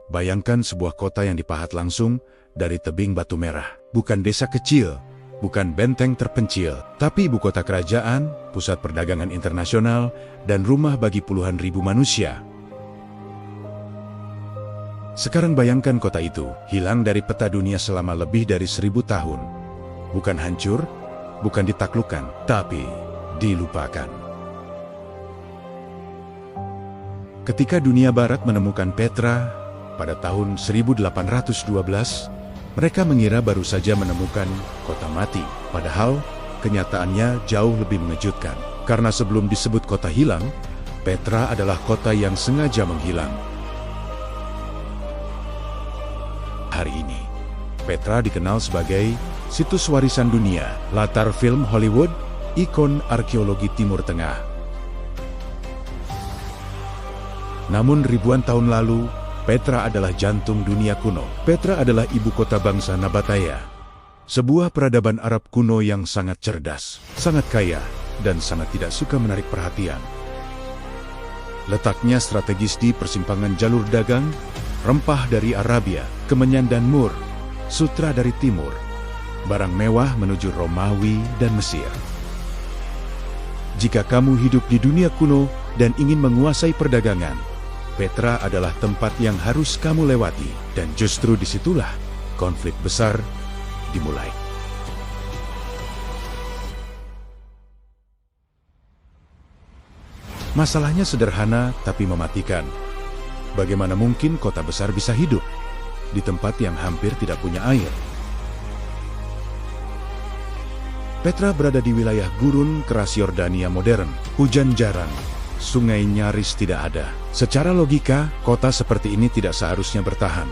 Bayangkan sebuah kota yang dipahat langsung dari tebing batu merah. Bukan desa kecil, bukan benteng terpencil, tapi ibu kota kerajaan, pusat perdagangan internasional, dan rumah bagi puluhan ribu manusia. Sekarang bayangkan kota itu hilang dari peta dunia selama lebih dari 1000 tahun. Bukan hancur, bukan ditaklukkan, tapi dilupakan. Ketika dunia barat menemukan Petra pada tahun 1812, mereka mengira baru saja menemukan kota mati. Padahal, kenyataannya jauh lebih mengejutkan. Karena sebelum disebut kota hilang, Petra adalah kota yang sengaja menghilang. Hari ini, Petra dikenal sebagai situs warisan dunia, latar film Hollywood, ikon arkeologi Timur Tengah. Namun ribuan tahun lalu, Petra adalah jantung dunia kuno. Petra adalah ibu kota bangsa Nabataya. Sebuah peradaban Arab kuno yang sangat cerdas, sangat kaya, dan sangat tidak suka menarik perhatian. Letaknya strategis di persimpangan jalur dagang, rempah dari Arabia, kemenyan dan Mur, sutra dari timur, barang mewah menuju Romawi dan Mesir. Jika kamu hidup di dunia kuno dan ingin menguasai perdagangan, Petra adalah tempat yang harus kamu lewati, dan justru disitulah konflik besar dimulai. Masalahnya sederhana tapi mematikan. Bagaimana mungkin kota besar bisa hidup di tempat yang hampir tidak punya air? Petra berada di wilayah gurun keras Yordania modern. Hujan jarang, sungai nyaris tidak ada. Secara logika, kota seperti ini tidak seharusnya bertahan,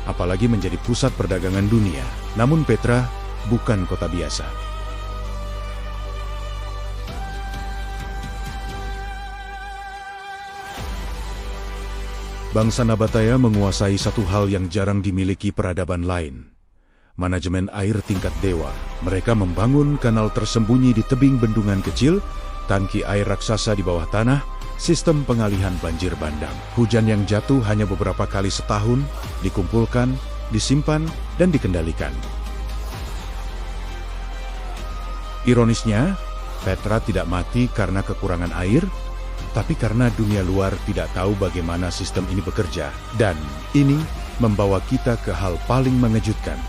apalagi menjadi pusat perdagangan dunia. Namun Petra bukan kota biasa. Bangsa Nabataya menguasai satu hal yang jarang dimiliki peradaban lain. Manajemen air tingkat dewa. Mereka membangun kanal tersembunyi di tebing bendungan kecil, tangki air raksasa di bawah tanah, sistem pengalihan banjir bandang. Hujan yang jatuh hanya beberapa kali setahun, dikumpulkan, disimpan, dan dikendalikan. Ironisnya, Petra tidak mati karena kekurangan air, tapi karena dunia luar tidak tahu bagaimana sistem ini bekerja. Dan ini membawa kita ke hal paling mengejutkan.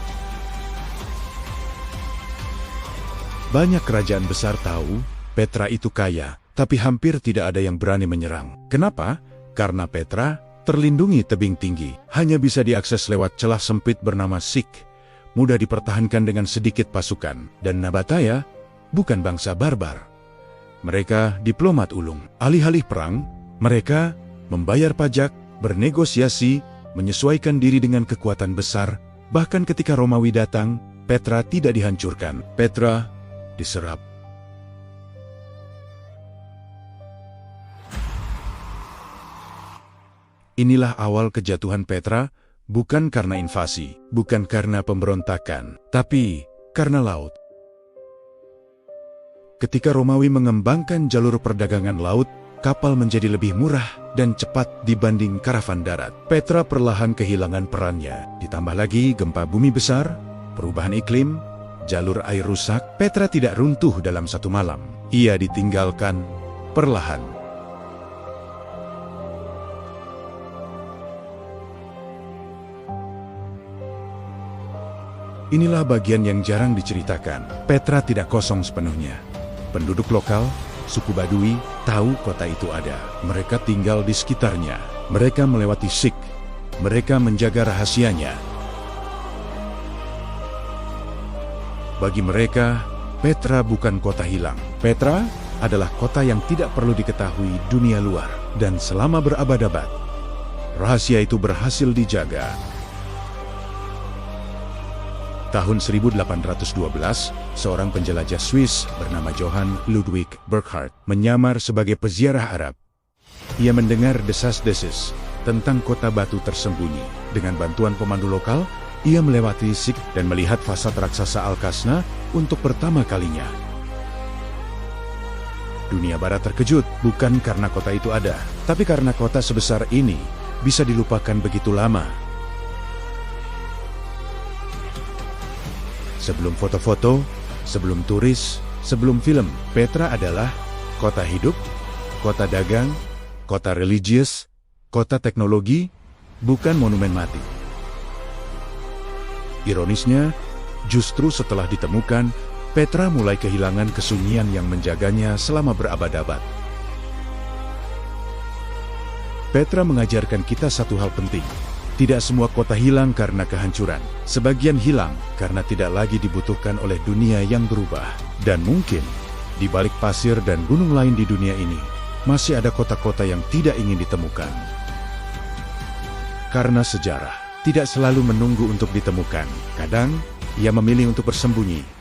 Banyak kerajaan besar tahu Petra itu kaya, tapi hampir tidak ada yang berani menyerang. Kenapa? Karena Petra terlindungi tebing tinggi, hanya bisa diakses lewat celah sempit bernama Sik, mudah dipertahankan dengan sedikit pasukan. Dan Nabataya bukan bangsa barbar. Mereka diplomat ulung. Alih-alih perang, mereka membayar pajak, bernegosiasi, menyesuaikan diri dengan kekuatan besar. Bahkan ketika Romawi datang, Petra tidak dihancurkan. Petra diserap. Inilah awal kejatuhan Petra, bukan karena invasi, bukan karena pemberontakan, tapi karena laut. Ketika Romawi mengembangkan jalur perdagangan laut, kapal menjadi lebih murah dan cepat dibanding karavan darat. Petra perlahan kehilangan perannya. Ditambah lagi gempa bumi besar, perubahan iklim, jalur air rusak. Petra tidak runtuh dalam satu malam. Ia ditinggalkan perlahan. Inilah bagian yang jarang diceritakan. Petra tidak kosong sepenuhnya. Penduduk lokal, suku Badui, tahu kota itu ada. Mereka tinggal di sekitarnya. Mereka melewati Sik. Mereka menjaga rahasianya. Bagi mereka, Petra bukan kota hilang. Petra adalah kota yang tidak perlu diketahui dunia luar. Dan selama berabad-abad, rahasia itu berhasil dijaga. Tahun 1812, seorang penjelajah Swiss bernama Johann Ludwig Burckhardt menyamar sebagai peziarah Arab. Ia mendengar desas-desis tentang kota batu tersembunyi. Dengan bantuan pemandu lokal, ia melewati Sik dan melihat fasad raksasa Al-Kasna untuk pertama kalinya. Dunia barat terkejut, bukan karena kota itu ada, tapi karena kota sebesar ini bisa dilupakan begitu lama. Sebelum foto-foto, sebelum turis, sebelum film, Petra adalah kota hidup, kota dagang, kota religius, kota teknologi, bukan monumen mati. Ironisnya, justru setelah ditemukan, Petra mulai kehilangan kesunyian yang menjaganya selama berabad-abad. Petra mengajarkan kita satu hal penting. Tidak semua kota hilang karena kehancuran. Sebagian hilang karena tidak lagi dibutuhkan oleh dunia yang berubah. Dan mungkin, di balik pasir dan gunung lain di dunia ini, masih ada kota-kota yang tidak ingin ditemukan. Karena sejarah tidak selalu menunggu untuk ditemukan. Kadang, ia memilih untuk bersembunyi.